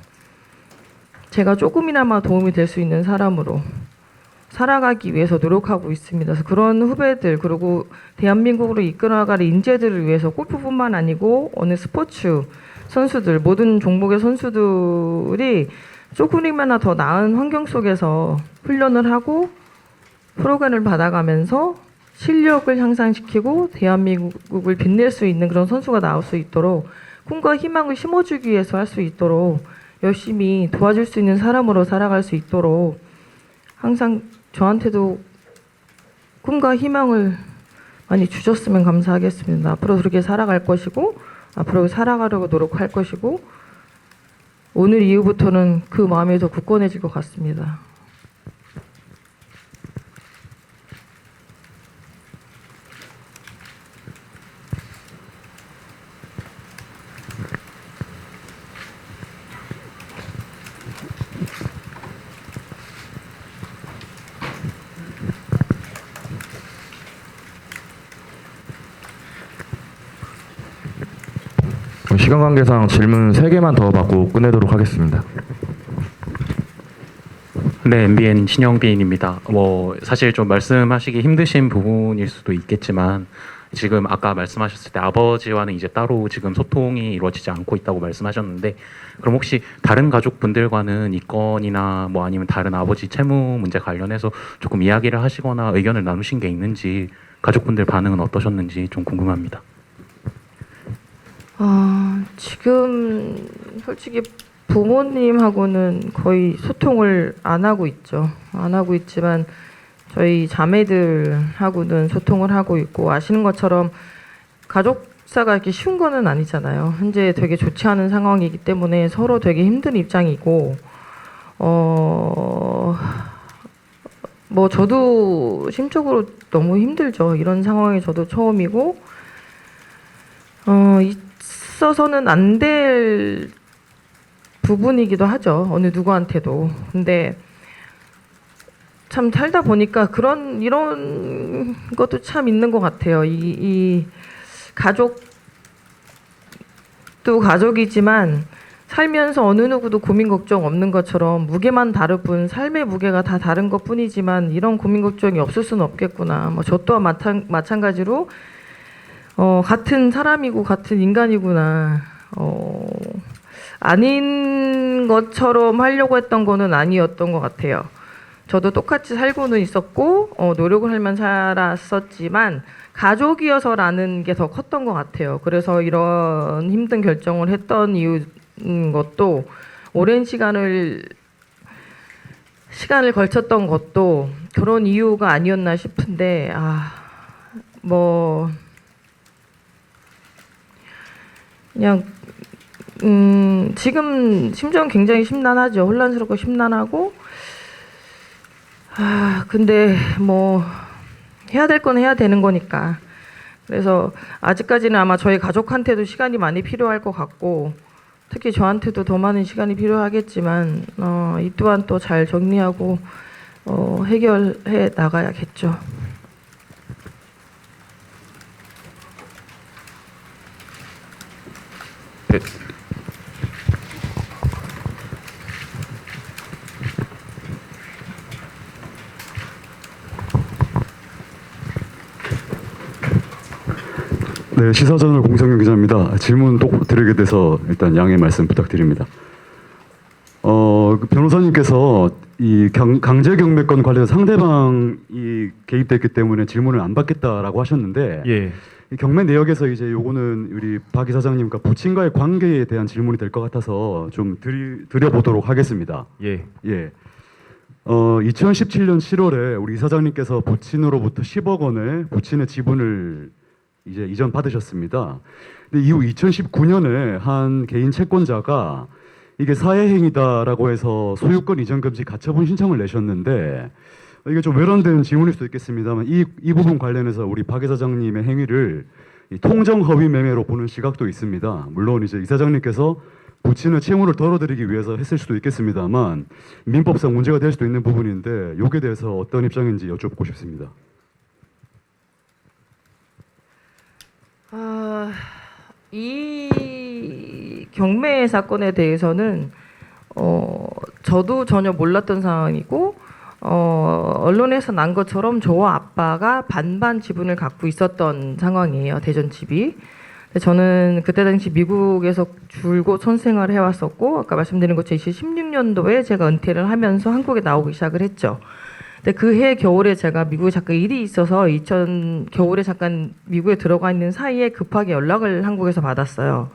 제가 조금이나마 도움이 될 수 있는 사람으로 살아가기 위해서 노력하고 있습니다. 그래서 그런 후배들 그리고 대한민국으로 이끌어갈 인재들을 위해서 골프뿐만 아니고 어느 스포츠 선수들 모든 종목의 선수들이 조금이나마 더 나은 환경 속에서 훈련을 하고 프로그램을 받아가면서 실력을 향상시키고 대한민국을 빛낼 수 있는 그런 선수가 나올 수 있도록 꿈과 희망을 심어주기 위해서 할 수 있도록 열심히 도와줄 수 있는 사람으로 살아갈 수 있도록 항상 저한테도 꿈과 희망을 많이 주셨으면 감사하겠습니다. 앞으로 그렇게 살아갈 것이고 앞으로 살아가려고 노력할 것이고 오늘 이후부터는 그 마음이 더 굳건해질 것 같습니다.
시간 관계상 질문 3개만 더 받고 끝내도록 하겠습니다.
네, MBN 신영빈입니다. 뭐 사실 좀 말씀하시기 힘드신 부분일 수도 있겠지만 지금 아까 말씀하셨을 때 아버지와는 이제 따로 지금 소통이 이루어지지 않고 있다고 말씀하셨는데 그럼 혹시 다른 가족분들과는 이 건이나 뭐 아니면 다른 아버지 채무 문제 관련해서 조금 이야기를 하시거나 의견을 나누신 게 있는지 가족분들 반응은 어떠셨는지 좀 궁금합니다.
지금 솔직히 부모님하고는 거의 소통을 안 하고 있죠. 안 하고 있지만 저희 자매들하고는 소통을 하고 있고 아시는 것처럼 가족사가 이렇게 쉬운 거는 아니잖아요. 현재 되게 좋지 않은 상황이기 때문에 서로 되게 힘든 입장이고 뭐 저도 심적으로 너무 힘들죠. 이런 상황이 저도 처음이고 있어서는 안 될 부분이기도 하죠. 어느 누구한테도. 근데 참 살다 보니까 이런 것도 참 있는 것 같아요. 이 가족도 가족이지만 살면서 어느 누구도 고민 걱정 없는 것처럼 무게만 다를 뿐 삶의 무게가 다 다른 것 뿐이지만 이런 고민 걱정이 없을 수는 없겠구나. 뭐 저 또한 마찬가지로 같은 사람이고 같은 인간이구나. 아닌 것처럼 하려고 했던 거는 아니었던 것 같아요. 저도 똑같이 살고는 있었고 노력을 할 만 살았었지만 가족이어서라는 게 더 컸던 것 같아요. 그래서 이런 힘든 결정을 했던 것도 오랜 시간을 걸쳤던 것도 그런 이유가 아니었나 싶은데 그냥 지금 심정은 굉장히 심란하죠. 혼란스럽고 심란하고 근데 뭐 해야 될 건 해야 되는 거니까. 그래서 아직까지는 아마 저희 가족한테도 시간이 많이 필요할 것 같고 특히 저한테도 더 많은 시간이 필요하겠지만 이 또한 또 잘 정리하고 해결해 나가야겠죠.
네, 시사저널 공성윤 기자입니다. 질문 또 드리게 돼서 일단 양해 말씀 부탁드립니다. 그 변호사님께서 이 강제 경매권 관련해서 상대방이 개입됐기 때문에 질문을 안 받겠다라고 하셨는데
예.
이 경매 내역에서 이제 요거는 우리 박 이사장님과 부친과의 관계에 대한 질문이 될 것 같아서 좀 드려보도록 하겠습니다.
예.
예. 2017년 7월에 우리 이사장님께서 부친으로부터 10억 원의 부친의 지분을 이제 이전 받으셨습니다. 근데 이후 2019년에 한 개인 채권자가 이게 사회행위다라고 해서 소유권 이전 금지 가처분 신청을 내셨는데 이게 좀 외람된 질문일 수도 있겠습니다만 이 부분 관련해서 우리 박 이사장님의 행위를 통정 허위 매매로 보는 시각도 있습니다. 물론 이제 이사장님께서 부친의 채무를 덜어드리기 위해서 했을 수도 있겠습니다만 민법상 문제가 될 수도 있는 부분인데 여기에 대해서 어떤 입장인지 여쭙고 싶습니다.
이 경매 사건에 대해서는 저도 전혀 몰랐던 상황이고 언론에서 난 것처럼 저와 아빠가 반반 지분을 갖고 있었던 상황이에요. 대전집이. 저는 그때 당시 미국에서 줄곧 선생활을 해왔었고 아까 말씀드린 것처럼 2016년도에 제가 은퇴를 하면서 한국에 나오기 시작을 했죠. 근데 그해 겨울에 제가 미국에 잠깐 일이 있어서 겨울에 잠깐 미국에 들어가 있는 사이에 급하게 연락을 한국에서 받았어요.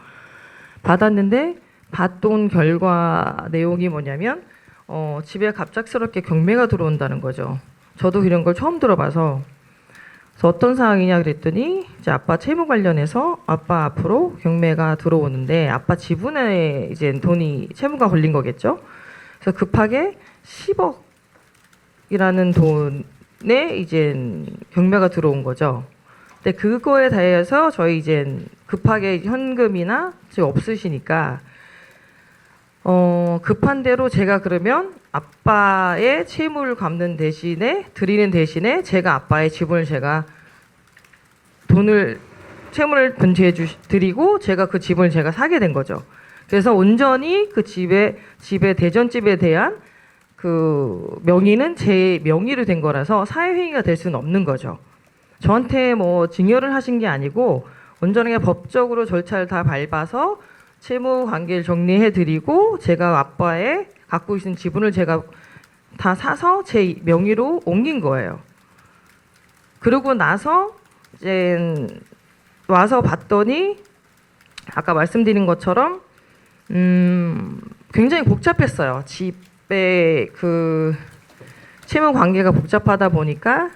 받았는데 받던 결과 내용이 뭐냐면 집에 갑작스럽게 경매가 들어온다는 거죠. 저도 이런 걸 처음 들어봐서 그래서 어떤 상황이냐 그랬더니 이제 아빠 채무 관련해서 아빠 앞으로 경매가 들어오는데 아빠 지분에 이제 채무가 걸린 거겠죠. 그래서 급하게 10억이라는 돈에 이제 경매가 들어온 거죠. 근데 그거에 대해서 저희 이제 급하게 현금이나 지금 없으시니까 급한 대로 제가 그러면 아빠의 채무를 갚는 대신에 드리는 대신에 제가 아빠의 지분을 제가 채무를 드리고 제가 그 집을 제가 사게 된 거죠. 그래서 온전히 그 집의 대전집에 대한 그 명의는 제 명의로 된 거라서 사회행위가 될 수는 없는 거죠. 저한테 뭐 증여를 하신 게 아니고 온전하게 법적으로 절차를 다 밟아서 채무 관계를 정리해 드리고 제가 아빠의 갖고 있는 지분을 제가 다 사서 제 명의로 옮긴 거예요. 그러고 나서 이제 와서 봤더니 아까 말씀드린 것처럼 굉장히 복잡했어요. 집에 그 채무 관계가 복잡하다 보니까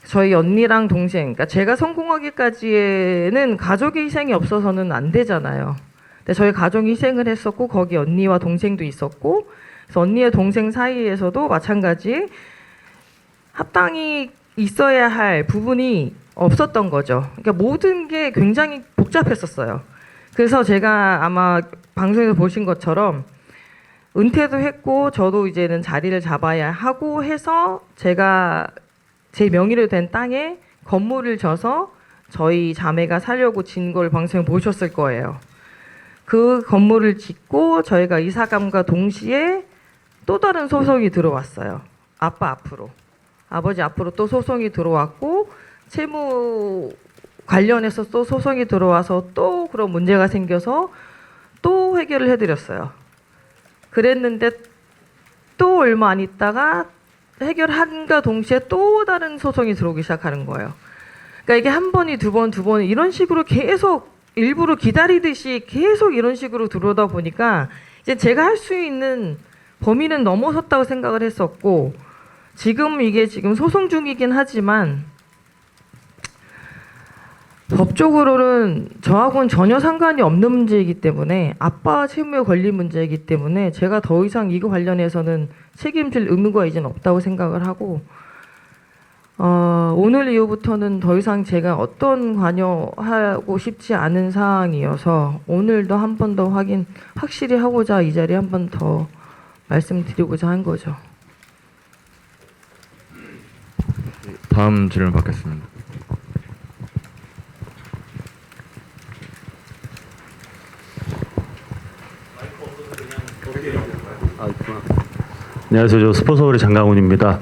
저희 언니랑 동생, 그러니까 제가 성공하기까지에는 가족의 희생이 없어서는 안 되잖아요. 근데 저희 가족이 희생을 했었고 거기 언니와 동생도 있었고 그래서 언니의 동생 사이에서도 마찬가지 합당이 있어야 할 부분이 없었던 거죠. 그러니까 모든 게 굉장히 복잡했었어요. 그래서 제가 아마 방송에서 보신 것처럼 은퇴도 했고 저도 이제는 자리를 잡아야 하고 해서 제가 제 명의로 된 땅에 건물을 져서 저희 자매가 살려고 진 걸 방송에 보셨을 거예요. 그 건물을 짓고 저희가 이사감과 동시에 또 다른 소송이 들어왔어요. 아버지 앞으로 또 소송이 들어왔고 채무 관련해서 또 소송이 들어와서 또 그런 문제가 생겨서 또 해결을 해드렸어요. 그랬는데 또 얼마 안 있다가 해결한과 동시에 또 다른 소송이 들어오기 시작하는 거예요. 그러니까 이게 한 번이 두 번 이런 식으로 계속 일부러 기다리듯이 계속 이런 식으로 들어오다 보니까 이제 제가 할 수 있는 범위는 넘어섰다고 생각을 했었고 이게 지금 소송 중이긴 하지만 법적으로는 저하고는 전혀 상관이 없는 문제이기 때문에 아빠 채무에 걸린 문제이기 때문에 제가 더 이상 이거 관련해서는 책임질 의무가 이제는 없다고 생각을 하고 오늘 이후부터는 더 이상 제가 어떤 관여하고 싶지 않은 상황이어서 오늘도 한 번 더 확실히 하고자 이 자리에 한 번 더 말씀드리고자 한 거죠.
다음 질문 받겠습니다.
안녕하세요. 저 스포서울의 장강훈입니다.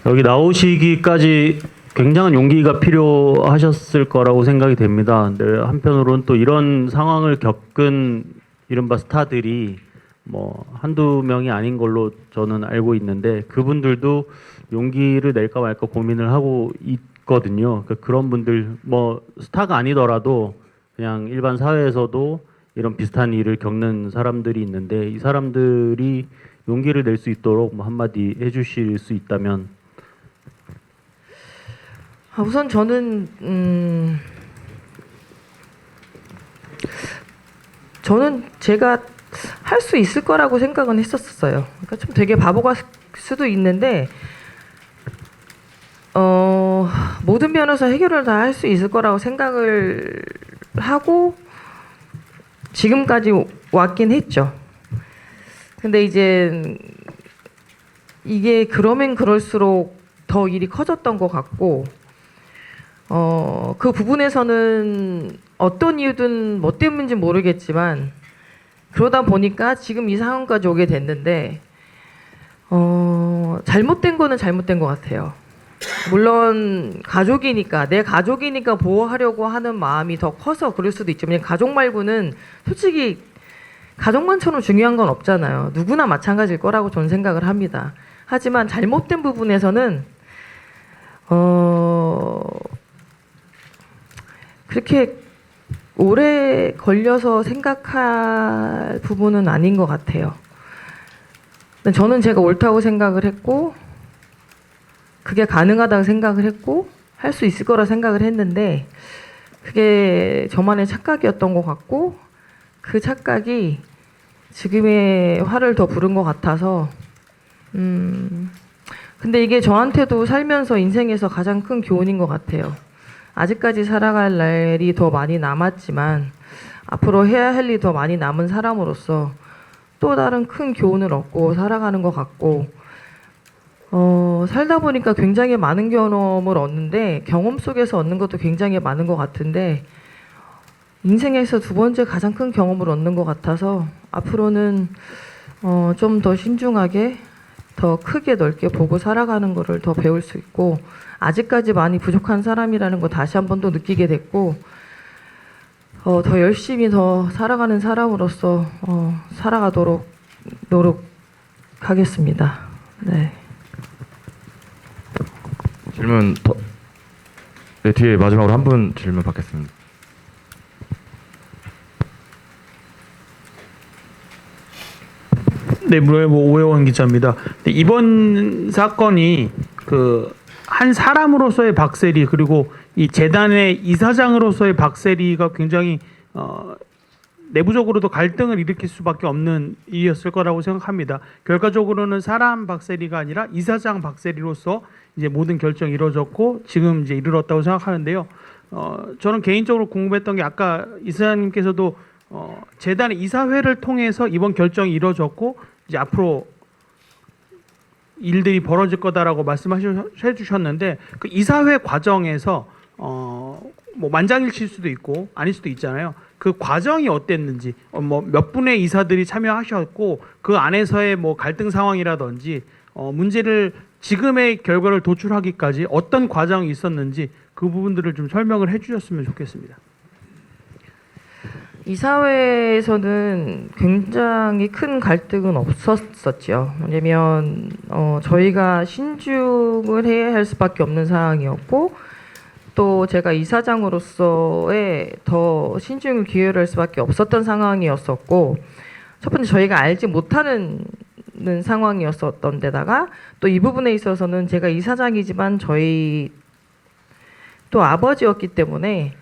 여기 나오시기까지 굉장한 용기가 필요하셨을 거라고 생각이 됩니다. 근데 한편으로는 또 이런 상황을 겪은 이른바 스타들이 뭐 한두 명이 아닌 걸로 저는 알고 있는데 그분들도 용기를 낼까 말까 고민을 하고 있거든요. 그런 분들 뭐 스타가 아니더라도 그냥 일반 사회에서도 이런 비슷한 일을 겪는 사람들이 있는데 이 사람들이 용기를 낼 수 있도록 뭐 한마디 해주실 수 있다면.
우선 저는 제가 할 수 있을 거라고 생각은 했었어요. 그러니까 좀 되게 바보가 수도 있는데 모든 면에서 해결을 다 할 수 있을 거라고 생각을 하고 지금까지 왔긴 했죠. 근데 이제 이게 그러면 그럴수록 더 일이 커졌던 것 같고 그 부분에서는 어떤 이유든 뭐 때문인지 모르겠지만 그러다 보니까 지금 이 상황까지 오게 됐는데 잘못된 거는 잘못된 것 같아요. 물론 내 가족이니까 보호하려고 하는 마음이 더 커서 그럴 수도 있지만 가족 말고는 솔직히 가족만처럼 중요한 건 없잖아요. 누구나 마찬가지일 거라고 저는 생각을 합니다. 하지만 잘못된 부분에서는 그렇게 오래 걸려서 생각할 부분은 아닌 것 같아요. 저는 제가 옳다고 생각을 했고 그게 가능하다고 생각을 했고 할 수 있을 거라 생각을 했는데 그게 저만의 착각이었던 것 같고 그 착각이 지금의 화를 더 부른 것 같아서 근데 이게 저한테도 살면서 인생에서 가장 큰 교훈인 것 같아요. 아직까지 살아갈 날이 더 많이 남았지만 앞으로 해야 할 일이 더 많이 남은 사람으로서 또 다른 큰 교훈을 얻고 살아가는 것 같고 살다 보니까 굉장히 많은 경험을 얻는데 경험 속에서 얻는 것도 굉장히 많은 것 같은데 인생에서 두 번째 가장 큰 경험을 얻는 것 같아서 앞으로는 좀 더 신중하게 더 크게 넓게 보고 살아가는 거를 더 배울 수 있고 아직까지 많이 부족한 사람이라는 거 다시 한 번 더 느끼게 됐고 더 열심히 더 살아가는 사람으로서 살아가도록 노력하겠습니다. 네.
질문 네, 뒤에 마지막으로 한 분 질문 받겠습니다.
네, 문화일보 오해원 기자입니다. 네, 이번 사건이 그 한 사람으로서의 박세리 그리고 이 재단의 이사장으로서의 박세리가 굉장히 내부적으로도 갈등을 일으킬 수밖에 없는 일이었을 거라고 생각합니다. 결과적으로는 사람 박세리가 아니라 이사장 박세리로서 이제 모든 결정이 이루어졌고 지금 이제 이르렀다고 생각하는데요. 저는 개인적으로 궁금했던 게 아까 이사장님께서도 재단의 이사회를 통해서 이번 결정이 이루어졌고
이제 앞으로 일들이 벌어질 거다라고 말씀해 주셨는데 그 이사회 과정에서 뭐 만장일치일 수도 있고 아닐 수도 있잖아요. 그 과정이 어땠는지 뭐 몇 분의 이사들이 참여하셨고 그 안에서의 뭐 갈등 상황이라든지 문제를 지금의 결과를 도출하기까지 어떤 과정이 있었는지 그 부분들을 좀 설명을 해주셨으면 좋겠습니다.
이사회에서는 굉장히 큰 갈등은 없었었죠. 왜냐면 저희가 신중을 해야 할 수밖에 없는 상황이었고 또 제가 이사장으로서의 더 신중을 기울일 수밖에 없었던 상황이었었고 첫 번째 저희가 알지 못하는 상황이었었던 데다가 또 이 부분에 있어서는 제가 이사장이지만 저희 또 아버지였기 때문에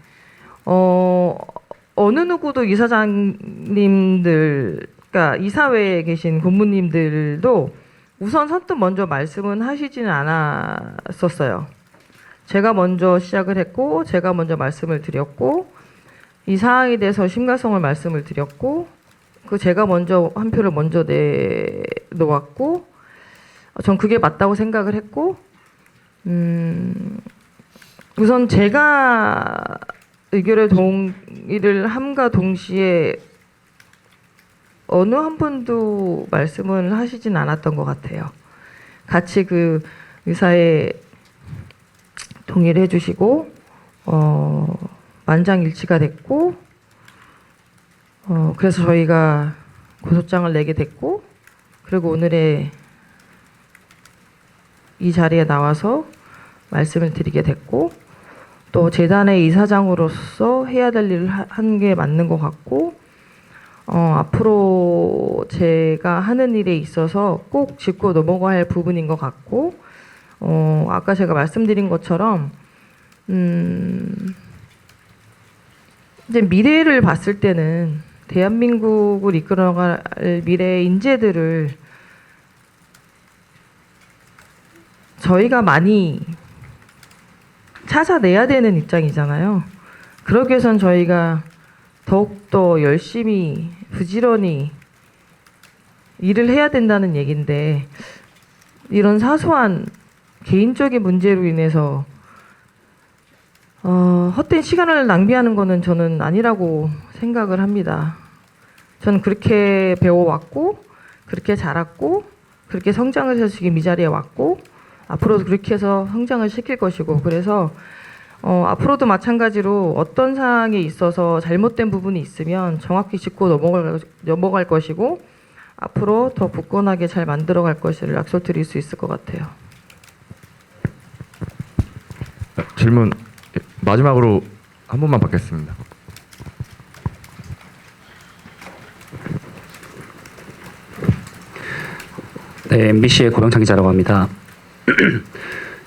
어느 누구도 이사장님들, 그러니까 이사회에 계신 고문님들도 우선 선뜻 먼저 말씀은 하시지는 않았었어요. 제가 먼저 시작을 했고, 제가 먼저 말씀을 드렸고, 이 사항에 대해서 심각성을 말씀을 드렸고, 제가 먼저 한 표를 먼저 내놓았고, 전 그게 맞다고 생각을 했고, 우선 제가 의결에 동의를 함과 동시에 어느 한 분도 말씀을 하시진 않았던 것 같아요. 같이 그 의사에 동의를 해주시고 만장일치가 됐고 그래서 저희가 고소장을 내게 됐고 그리고 오늘의 이 자리에 나와서 말씀을 드리게 됐고 또 재단의 이사장으로서 해야 될 일을 한 게 맞는 것 같고 앞으로 제가 하는 일에 있어서 꼭 짚고 넘어가야 할 부분인 것 같고 아까 제가 말씀드린 것처럼 이제 미래를 봤을 때는 대한민국을 이끌어갈 미래의 인재들을 저희가 많이 찾아내야 되는 입장이잖아요. 그러기 위해선 저희가 더욱더 열심히 부지런히 일을 해야 된다는 얘기인데 이런 사소한 개인적인 문제로 인해서 헛된 시간을 낭비하는 거는 저는 아니라고 생각을 합니다. 저는 그렇게 배워왔고 그렇게 자랐고 그렇게 성장을 해서 지금 이 자리에 왔고 앞으로도 그렇게 해서 성장을 시킬 것이고 그래서 앞으로도 마찬가지로 어떤 사항에 있어서 잘못된 부분이 있으면 정확히 짚고 넘어갈 것이고 앞으로 더 굳건하게 잘 만들어갈 것을 약속드릴 수 있을 것 같아요.
질문 마지막으로 한 번만 받겠습니다.
네, MBC의 고병창 기자라고 합니다.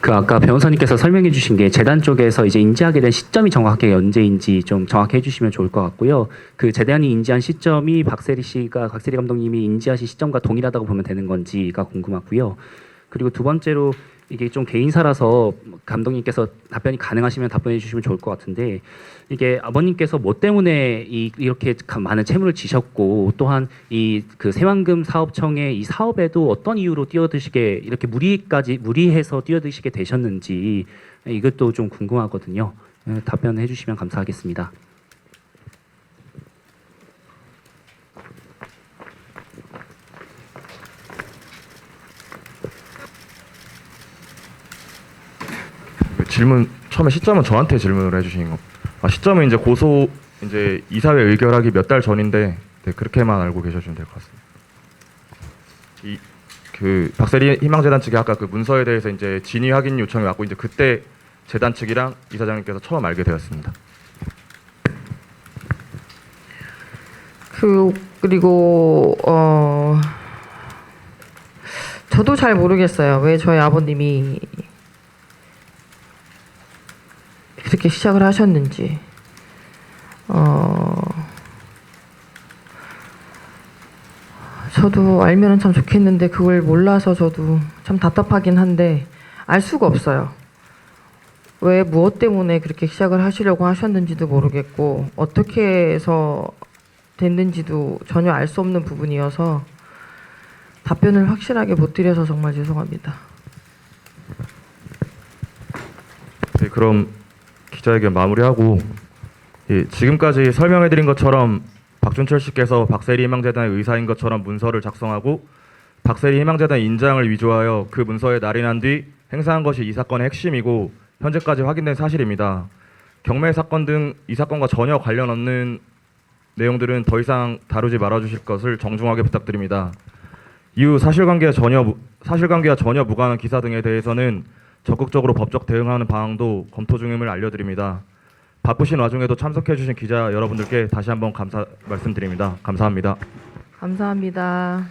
그 아까 변호사님께서 설명해 주신 게 재단 쪽에서 이제 인지하게 된 시점이 정확하게 언제인지 좀 정확히 해주시면 좋을 것 같고요. 그 재단이 인지한 시점이 박세리 감독님이 인지하신 시점과 동일하다고 보면 되는 건지가 궁금하고요. 그리고 두 번째로 이게 좀 개인사라서 감독님께서 답변이 가능하시면 답변해 주시면 좋을 것 같은데 이게 아버님께서 뭐 때문에 이렇게 많은 채무를 지셨고 또한 이 그 새만금 사업청의 이 사업에도 어떤 이유로 뛰어드시게 이렇게 무리해서 뛰어드시게 되셨는지 이것도 좀 궁금하거든요. 답변해 주시면 감사하겠습니다.
질문 처음에 시점은 저한테 질문을 해주신 거. 시점은 이제 이제 이사회 의결하기 몇 달 전인데 네, 그렇게만 알고 계셔주면 될 것 같습니다. 그 박세리 희망재단 측이 아까 그 문서에 대해서 이제 진위 확인 요청이 왔고 이제 그때 재단 측이랑 이사장님께서 처음 알게 되었습니다.
그리고 저도 잘 모르겠어요. 왜 저희 아버님이 그렇게 시작을 하셨는지. 저도 알면은 참 좋겠는데 그걸 몰라서 저도 참 답답하긴 한데 알 수가 없어요. 왜 무엇 때문에 그렇게 시작을 하시려고 하셨는지도 모르겠고 어떻게 해서 됐는지도 전혀 알 수 없는 부분이어서 답변을 확실하게 못 드려서 정말 죄송합니다.
네, 그럼 기자회견 마무리하고 예, 지금까지 설명해드린 것처럼 박준철 씨께서 박세리 희망재단의 의사인 것처럼 문서를 작성하고 박세리 희망재단 인장을 위조하여 그 문서에 날인한 뒤 행사한 것이 이 사건의 핵심이고 현재까지 확인된 사실입니다. 경매 사건 등 이 사건과 전혀 관련 없는 내용들은 더 이상 다루지 말아주실 것을 정중하게 부탁드립니다. 이후 사실관계와 전혀 무관한 기사 등에 대해서는 적극적으로 법적 대응하는 방안도 검토 중임을 알려드립니다. 바쁘신 와중에도 참석해주신 기자 여러분들께 다시 한번 감사 말씀드립니다. 감사합니다.
감사합니다.